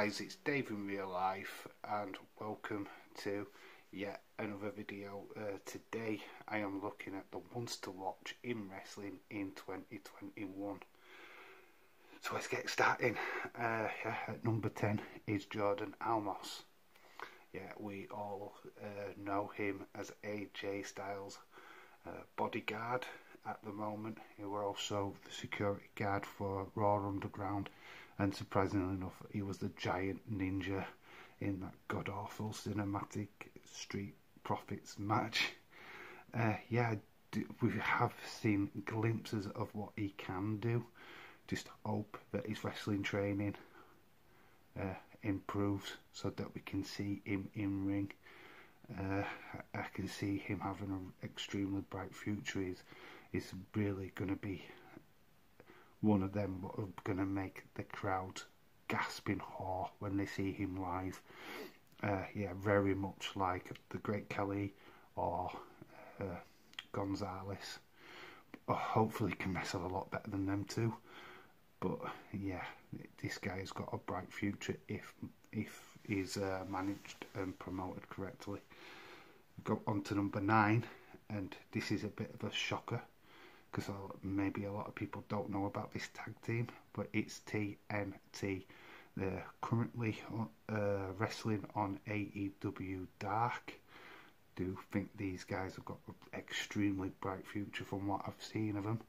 guys, it's Dave in real life and welcome to yet another video. Today I am looking at the ones to watch in wrestling in 2021. So let's get starting. At number 10 is Jordan Almos. Yeah, we all know him as AJ Styles' bodyguard at the moment. He was also the security guard for Raw Underground, and surprisingly enough, he was the giant ninja in that god-awful cinematic Street Profits match. We have seen glimpses of what he can do. Just hope that his wrestling training improves so that we can see him in ring. I can see him having an extremely bright future. He's really going to be one of them that are going to make the crowd gasp in awe when they see him live. Very much like the Great Khali or Gonzalez. Hopefully he can wrestle a lot better than them too. But yeah, this guy's got a bright future if he's managed and promoted correctly. Go on to number 9, and this is a bit of a shocker because maybe a lot of people don't know about this tag team, but it's TNT. They're currently wrestling on AEW Dark. Do think these guys have got an extremely bright future from what I've seen of them.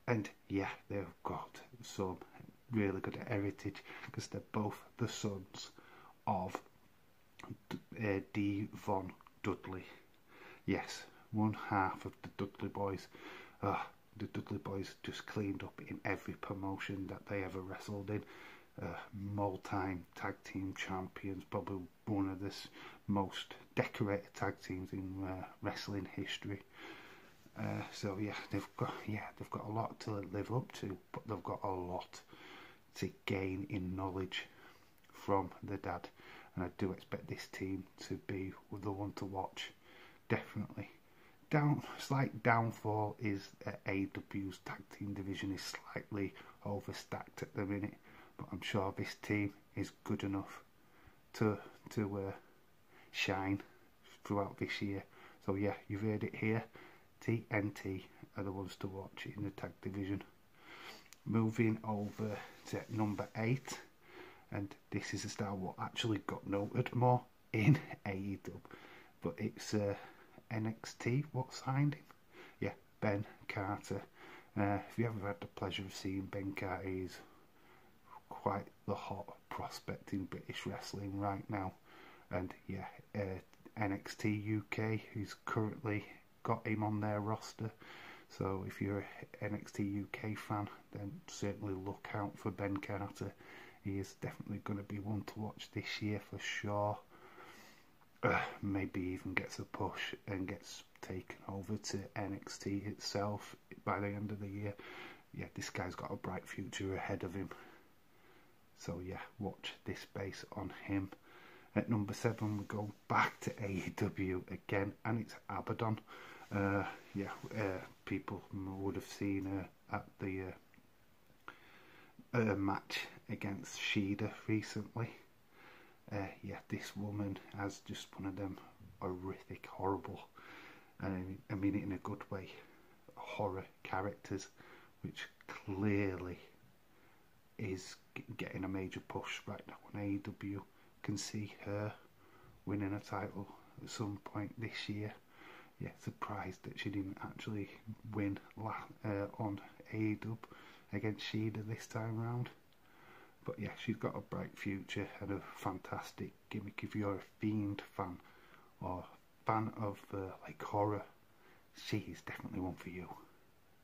And yeah, they've got some really good heritage because they're both the sons of Devon Dudley. Yes, one half of the Dudley boys. The Dudley boys just cleaned up in every promotion that they ever wrestled in. Multi-time tag team champions, probably one of the most decorated tag teams in wrestling history. So yeah, they've got a lot to live up to, but they've got a lot to gain in knowledge from the dad, and I do expect this team to be the one to watch. Definitely. Slight downfall is AEW's tag team division is slightly overstacked at the minute, but I'm sure this team is good enough to shine throughout this year. So yeah, you've heard it here. TNT are the ones to watch in the tag division. Moving over to number 8, and this is a star what actually got noted more in AEW, but it's NXT what signed him. Yeah, Ben Carter. If you ever had the pleasure of seeing Ben Carter, he's quite the hot prospect in British wrestling right now. And yeah, NXT UK who's currently got him on their roster. So if you're an NXT UK fan, then certainly look out for Ben Carter. He is definitely going to be one to watch this year for sure. Maybe even gets a push and gets taken over to NXT itself by the end of the year. Yeah, this guy's got a bright future ahead of him. So yeah, watch this space on him. At number 7, we go back to AEW again, and it's Abaddon. People would have seen her at the match against Shida recently. This woman has just one of them horrific, horrible, and I mean it in a good way, horror characters, which clearly is getting a major push right now on AEW. Can see her winning a title at some point this year. Yeah, surprised that she didn't actually win on AEW against Shida this time round. But yeah, she's got a bright future and a fantastic gimmick. If you're a Fiend fan or fan of like horror, she is definitely one for you.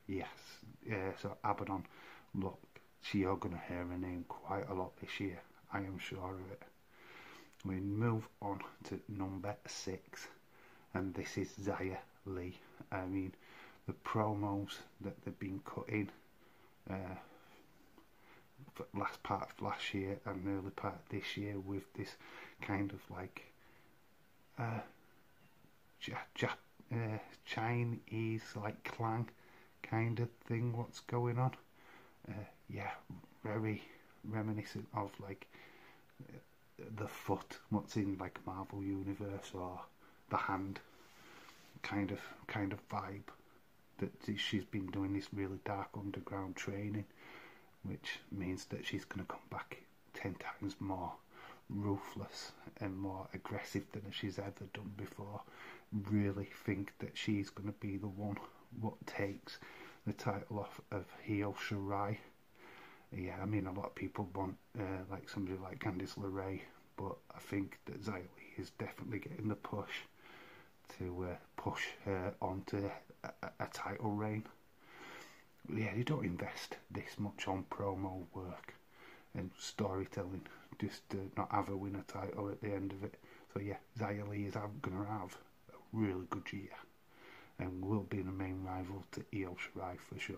Yes, so Abaddon, look, you're going to hear her name quite a lot this year. I am sure of it. We move on to number 6, and this is Xia Li. I mean, the promos that they've been cutting for last part of last year and early part of this year with this kind of like Chinese like clang kind of thing what's going on. Very reminiscent of like the foot, what's in like Marvel Universe or the hand kind of vibe, that she's been doing this really dark underground training, which means that she's going to come back 10 times more ruthless and more aggressive than she's ever done before. Really think that she's going to be the one what takes the title off of Io Shirai. Yeah, I mean, a lot of people want like somebody like Candice LeRae, but I think that Xia Li is definitely getting the push to push her onto a title reign. Yeah, you don't invest this much on promo work and storytelling just to not have her win a title at the end of it. So yeah, Xia Li is going to have a really good year and will be the main rival to Io Shirai for sure.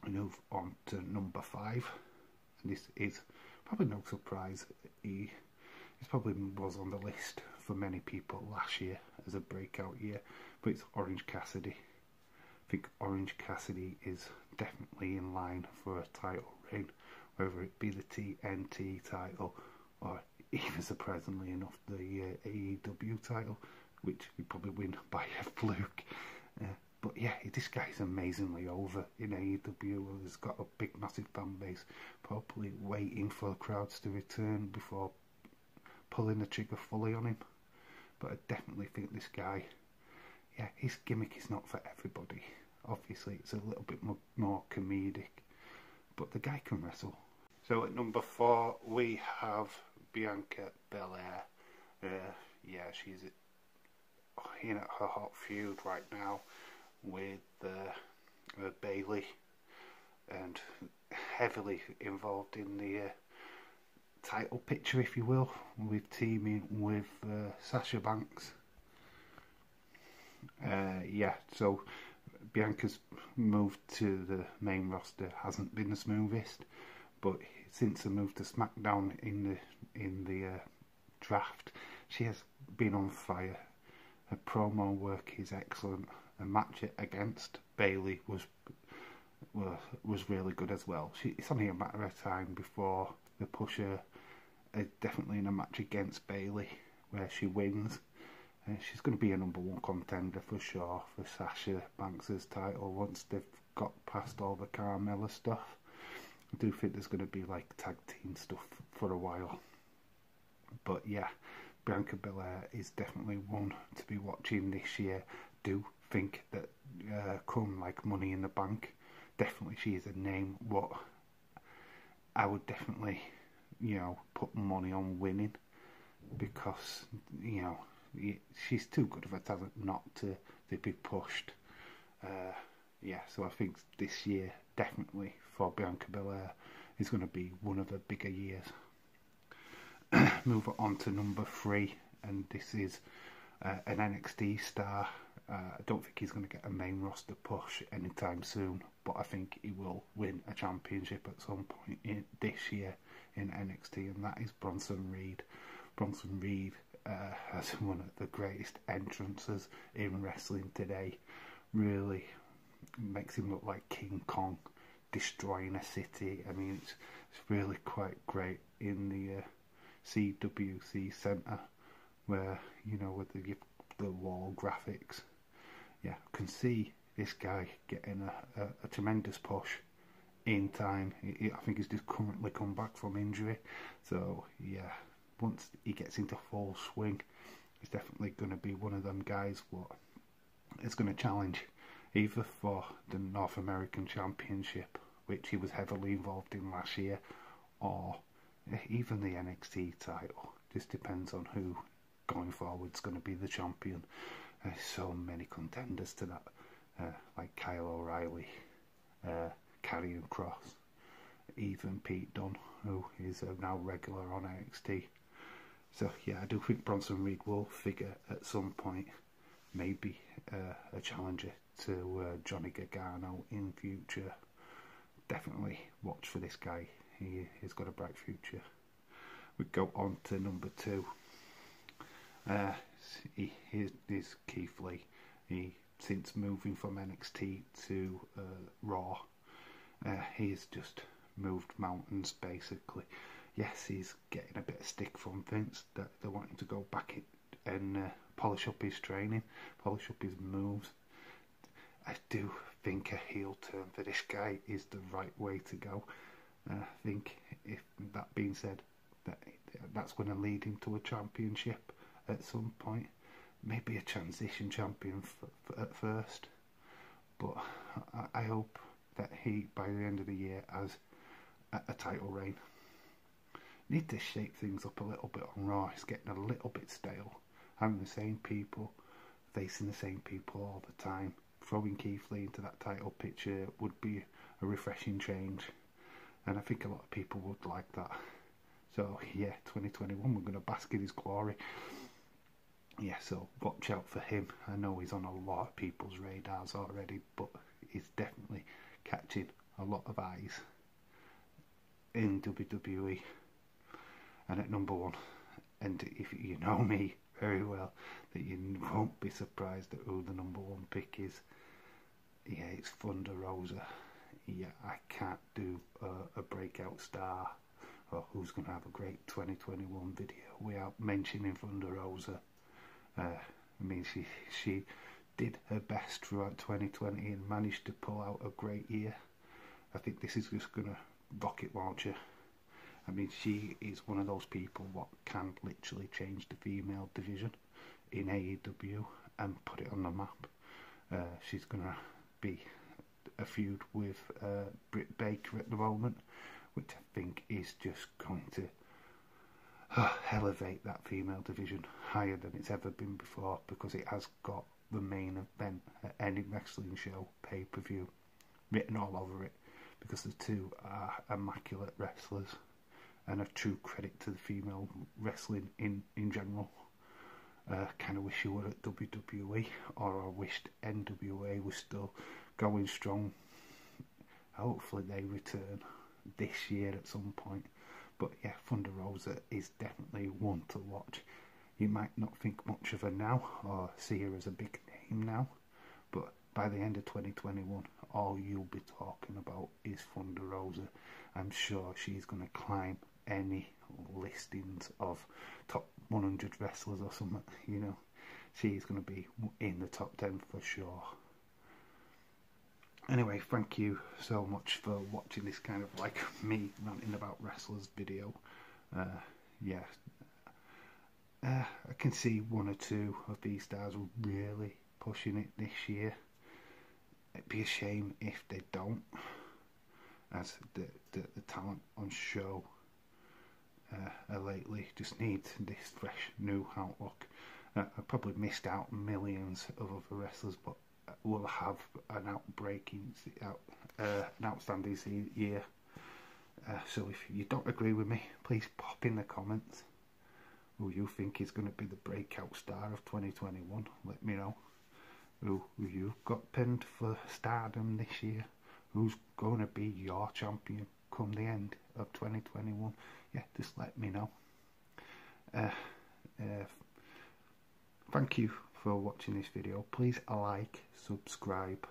We move on to number 5, and this is probably no surprise. He probably was on the list for many people last year as a breakout year, but it's Orange Cassidy. I think Orange Cassidy is definitely in line for a title reign, whether it be the TNT title or even surprisingly enough the AEW title, which he probably win by a fluke. But yeah, this guy's amazingly over in AEW. He's got a big, massive fan base, probably waiting for the crowds to return before pulling the trigger fully on him. But I definitely think this guy, yeah, his gimmick is not for everybody. Obviously, it's a little bit more comedic, but the guy can wrestle. So at number 4, we have Bianca Belair. Yeah, she's in at her hot feud right now with Bayley, and heavily involved in the title picture, if you will, with teaming with Sasha Banks. Yeah, so Bianca's move to the main roster hasn't been the smoothest, but since the move to SmackDown in the draft, she has been on fire. Her promo work is excellent. The match against Bayley was really good as well. It's only a matter of time before they push her definitely in a match against Bayley where she wins. She's going to be a number 1 contender for sure for Sasha Banks' title once they've got past all the Carmella stuff. I do think there's going to be like tag team stuff for a while. But yeah, Bianca Belair is definitely one to be watching this year. Do think that come like Money in the Bank, definitely she is a name what I would definitely, you know, put money on winning, because, you know, she's too good of a talent not to be pushed. Yeah, so I think this year definitely for Bianca Belair is going to be one of the bigger years. Move on to number 3, and this is an NXT star. I don't think he's going to get a main roster push anytime soon, but I think he will win a championship at some point this year in NXT, and that is Bronson Reed. Bronson Reed has one of the greatest entrances in wrestling today. Really makes him look like King Kong destroying a city. I mean, it's really quite great in the CWC Centre, where, you know, with the wall graphics. Yeah, I can see this guy getting a tremendous push in time. I think he's just currently come back from injury, so yeah, once he gets into full swing, he's definitely going to be one of them guys what is going to challenge either for the North American Championship, which he was heavily involved in last year, or even the NXT title. Just depends on who going forward is going to be the champion. There's so many contenders to that, like Kyle O'Reilly, Karrion Kross, even Pete Dunne, who is now regular on NXT. So yeah, I do think Bronson Reed will figure at some point, maybe a challenger to Johnny Gargano in future. Definitely watch for this guy. He's got a bright future. We go on to number 2. Here's Keith Lee. Since moving from NXT to Raw, he's just moved mountains basically. yes, he's getting a bit of stick from Vince that they're wanting to go back and polish up his training, polish up his moves. I do think a heel turn for this guy is the right way to go. I think, if that being said, that's going to lead him to a championship at some point. Maybe a transition champion at first. But I hope that he, by the end of the year, has a title reign. Need to shake things up a little bit on Raw. It's getting a little bit stale. Having the same people, facing the same people all the time. Throwing Keith Lee into that title picture would be a refreshing change. And I think a lot of people would like that. So yeah, 2021, we're going to bask in his glory. Yeah, so watch out for him. I know he's on a lot of people's radars already, but he's definitely catching a lot of eyes in WWE. And at number one, and if you know me very well, that you won't be surprised at who the number one pick is. Yeah, it's Thunder Rosa. Yeah, I can't do a breakout star or who's going to have a great 2021 video without mentioning Thunder Rosa. I mean, she did her best throughout 2020 and managed to pull out a great year. I think this is just going to rocket launch her. I mean, she is one of those people what can literally change the female division in AEW and put it on the map. She's going to be a feud with Britt Baker at the moment, which I think is just going to elevate that female division higher than it's ever been before, because it has got the main event at any wrestling show pay-per-view written all over it, because the two are immaculate wrestlers and a true credit to the female wrestling in general. Kind of wish you were at WWE, or I wished NWA was still going strong. Hopefully they return this year at some point. But yeah, Thunder Rosa is definitely one to watch. You might not think much of her now, or see her as a big name now, but by the end of 2021, all you'll be talking about is Thunder Rosa. I'm sure she's going to climb any listings of top 100 wrestlers or something, you know. She's going to be in the top 10 for sure. Anyway, thank you so much for watching this kind of like me ranting about wrestlers video. Yeah, I can see one or two of these stars really pushing it this year. It'd be a shame if they don't, as the talent on show lately just needs this fresh new outlook. I probably missed out millions of other wrestlers, but will have an outstanding year. So if you don't agree with me, please pop in the comments who you think is going to be the breakout star of 2021. Let me know who you've got pinned for stardom this year. Who's going to be your champion come the end of 2021? Yeah, just let me know. Thank you for watching this video. Please like, subscribe,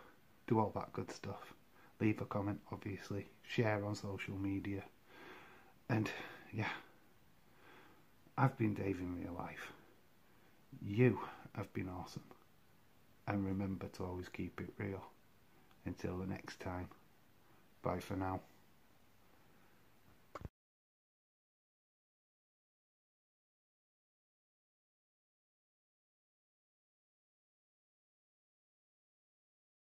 do all that good stuff. Leave a comment, obviously. Share on social media. And yeah, I've been Dave in real life. You have been awesome. And remember to always keep it real. Until the next time. Bye for now.